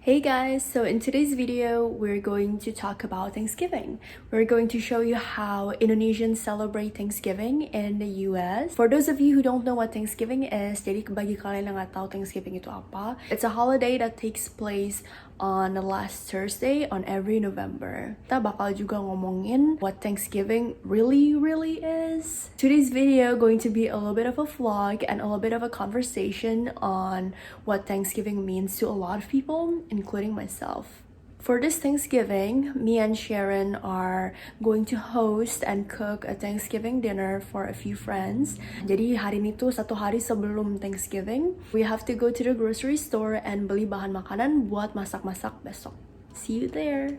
Hey guys, so in today's video, we're going to talk about Thanksgiving. We're going to show you how Indonesians celebrate Thanksgiving in the US. For those of you who don't know what Thanksgiving is, jadi bagi kalian yang nggak tahu Thanksgiving itu apa, it's a holiday that takes place on the last Thursday on every November. Kita bakal juga ngomongin what Thanksgiving really is. Today's video going to be a little bit of a vlog and a little bit of a conversation on what Thanksgiving means to a lot of people, including myself. For this Thanksgiving, me and Sharon are going to host and cook a Thanksgiving dinner for a few friends. Jadi hari ini tuh satu hari sebelum Thanksgiving, we have to go to the grocery store and beli bahan makanan buat masak-masak besok. See you there!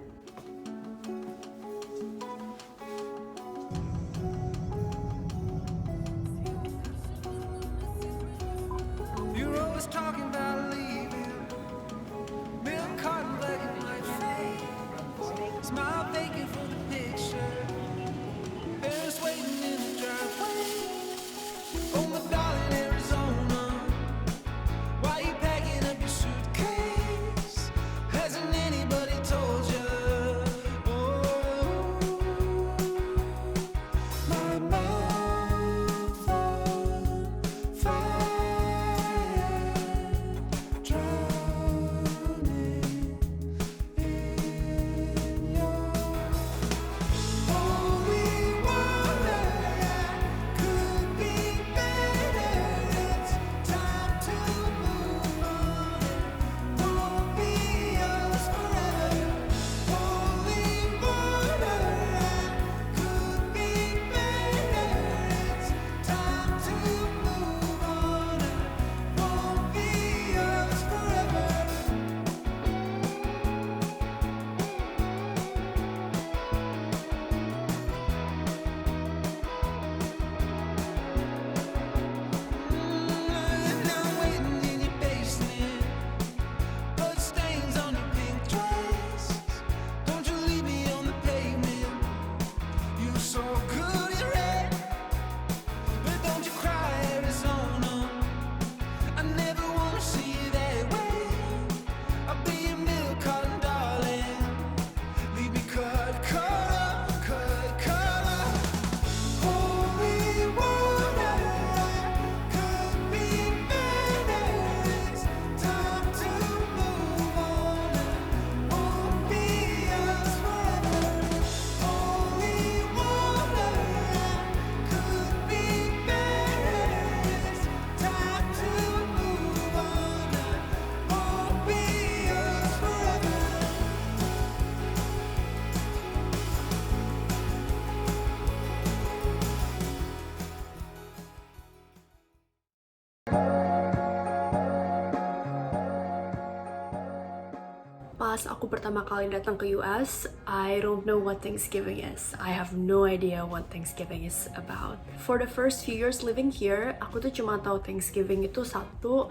You're always talking about leaving. Milk carton, black and white face. Smile vacant for the picture. Parents waiting in the driveway. Oh my darling, Arizona. Why you packing up your suitcase? Hasn't anybody told you? Oh, my mouth on fire, drowning in your holy water. Could be better. It's time to move on. Won't be yours forever. Holy water. Could be better. It's time to move on. Won't be yours forever. Now waiting in your basement, blood stains on your pink dress. Don't you leave me on the pavement. You're so good at red, but don't you cry, Arizona. I never wanna see you that way. I'll be your milk carton, darling. Leave me cut up. Holy water, could be better. It's time to move on. Won't be yours forever. Holy water, could be better. It's time to move on. Won't be yours forever. Pas aku pertama kali datang ke US, I don't know what Thanksgiving is. I have no idea what Thanksgiving is about. For the first few years living here, aku tuh cuma tahu Thanksgiving itu satu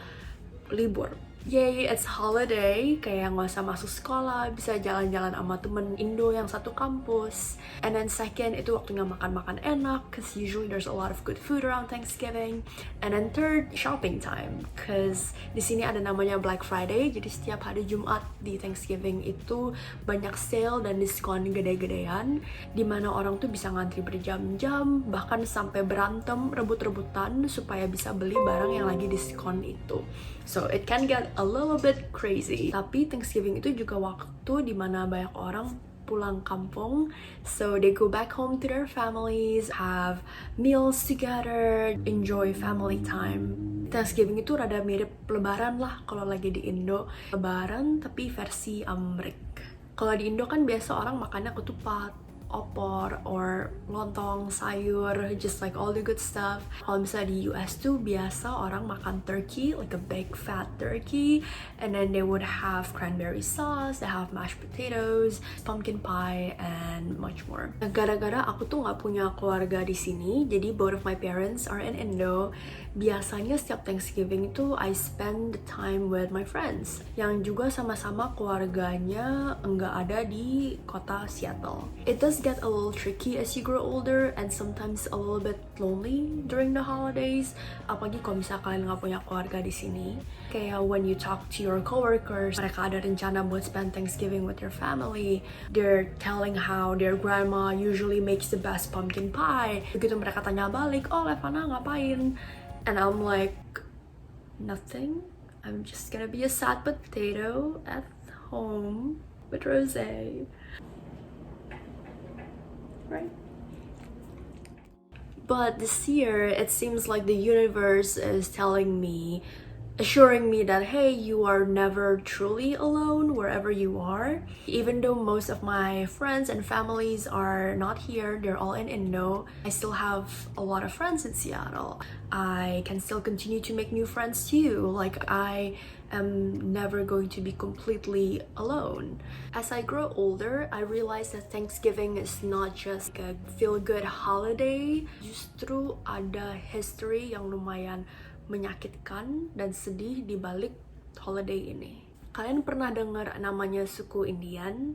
libur. Yay, it's holiday, kayak nggak usah masuk sekolah, bisa jalan-jalan sama temen Indo yang satu kampus. And then second, itu waktunya makan-makan enak, cause usually there's a lot of good food around Thanksgiving. And then third, shopping time, cause di sini ada namanya Black Friday, jadi setiap hari Jumat di Thanksgiving itu banyak sale dan diskon gede-gedean, dimana orang tuh bisa ngantri berjam-jam, bahkan sampai berantem, rebut-rebutan supaya bisa beli barang yang lagi diskon itu. So it can get a little bit crazy. Tapi Thanksgiving itu juga waktu dimana banyak orang pulang kampung, so they go back home to their families, have meals together, enjoy family time. Thanksgiving itu rada mirip Lebaran lah kalau lagi di Indo. Lebaran tapi versi Amrik. Kalau di Indo kan biasa orang makannya ketupat, opor, or lontong, sayur, just like all the good stuff. Kalau misalnya di US tuh biasa orang makan turkey, like a big fat turkey, and then they would have cranberry sauce, they have mashed potatoes, pumpkin pie, and much more. Nah, gara-gara aku tuh nggak punya keluarga di sini, jadi both of my parents are in Indo. Biasanya setiap Thanksgiving itu I spend the time with my friends, yang juga sama-sama keluarganya nggak ada di kota Seattle. It does does get a little tricky as you grow older and sometimes a little bit lonely during the holidays. Apalagi kalau misalnya kalian nggak punya keluarga di sini. Kayak when you talk to your coworkers, mereka ada rencana buat spend Thanksgiving with their family. They're telling how their grandma usually makes the best pumpkin pie. Begitu mereka tanya balik, oh Levana ngapain? And I'm like, nothing. I'm just gonna be a sad potato at home with Rosé. Right? But this year, it seems like the universe is telling me, assuring me that hey, you are never truly alone wherever you are. Even though most of my friends and families are not here, they're all in Indo, I still have a lot of friends in Seattle. I can still continue to make new friends too. Like I am never going to be completely alone. As I grow older, I realize that Thanksgiving is not just a feel-good holiday. Justru ada history yang lumayan menyakitkan dan sedih di balik holiday ini. Kalian pernah dengar namanya suku Indian?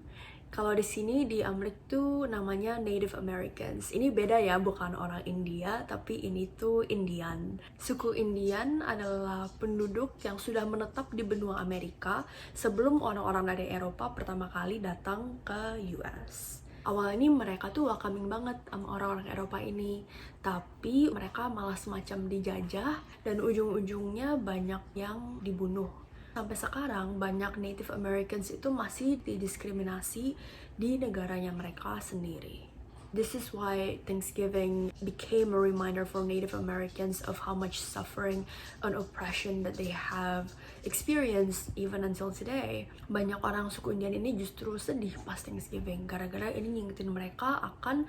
Kalau di sini di Amerika tuh namanya Native Americans. Ini beda ya, bukan orang India, tapi ini tuh Indian. Suku Indian adalah penduduk yang sudah menetap di benua Amerika sebelum orang-orang dari Eropa pertama kali datang ke US. Awalnya mereka tuh welcoming banget sama orang-orang Eropa ini, tapi mereka malah semacam dijajah dan ujung-ujungnya banyak yang dibunuh. Sampai sekarang banyak Native Americans itu masih didiskriminasi di negaranya mereka sendiri. This is why Thanksgiving became a reminder for Native Americans of how much suffering and oppression that they have experienced even until today. Banyak orang suku Indian ini justru sedih pas Thanksgiving gara-gara ini ngingetin mereka akan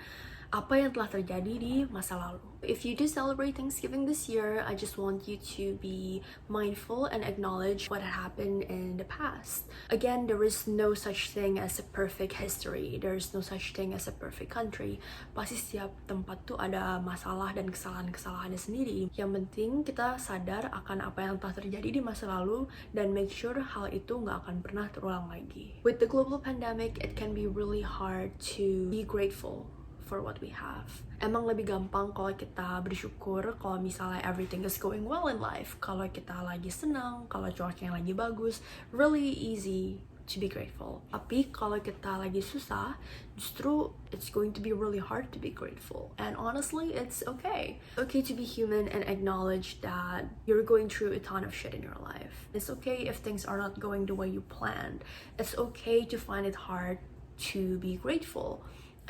apa yang telah terjadi di masa lalu. If you do celebrate Thanksgiving this year, I just want you to be mindful and acknowledge what happened in the past. Again, there is no such thing as a perfect history. There is no such thing as a perfect country. Pasti setiap tempat tuh ada masalah dan kesalahan-kesalahannya sendiri. Yang penting kita sadar akan apa yang telah terjadi di masa lalu dan make sure hal itu nggak akan pernah terulang lagi. With the global pandemic, it can be really hard to be grateful for what we have. Emang lebih gampang kalau kita bersyukur kalau misalnya everything is going well in life. Kalau kita lagi senang, kalau cuacanya lagi bagus, really easy to be grateful. Tapi kalau kita lagi susah, justru it's going to be really hard to be grateful. And honestly, it's okay. Okay to be human and acknowledge that you're going through a ton of shit in your life. It's okay if things are not going the way you planned. It's okay to find it hard to be grateful.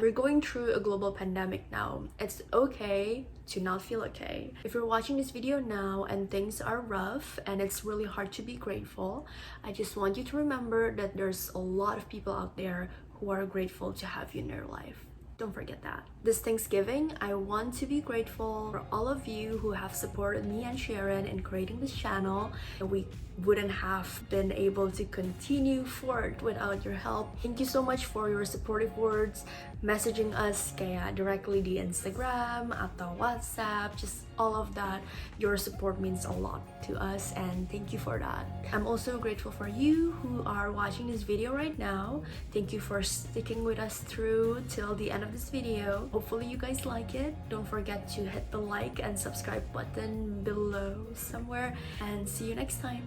We're going through a global pandemic now. It's okay to not feel okay. If you're watching this video now and things are rough and it's really hard to be grateful, I just want you to remember that there's a lot of people out there who are grateful to have you in their life. Don't forget that. This Thanksgiving, I want to be grateful for all of you who have supported me and Sharon in creating this channel. We wouldn't have been able to continue forward without your help. Thank you so much for your supportive words, messaging us kayak directly di Instagram atau WhatsApp, just all of that. Your support means a lot to us and thank you for that. I'm also grateful for you who are watching this video right now. Thank you for sticking with us through till the end of this video. Hopefully you guys like it. Don't forget to hit the like and subscribe button below somewhere and see you next time.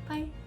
Bye.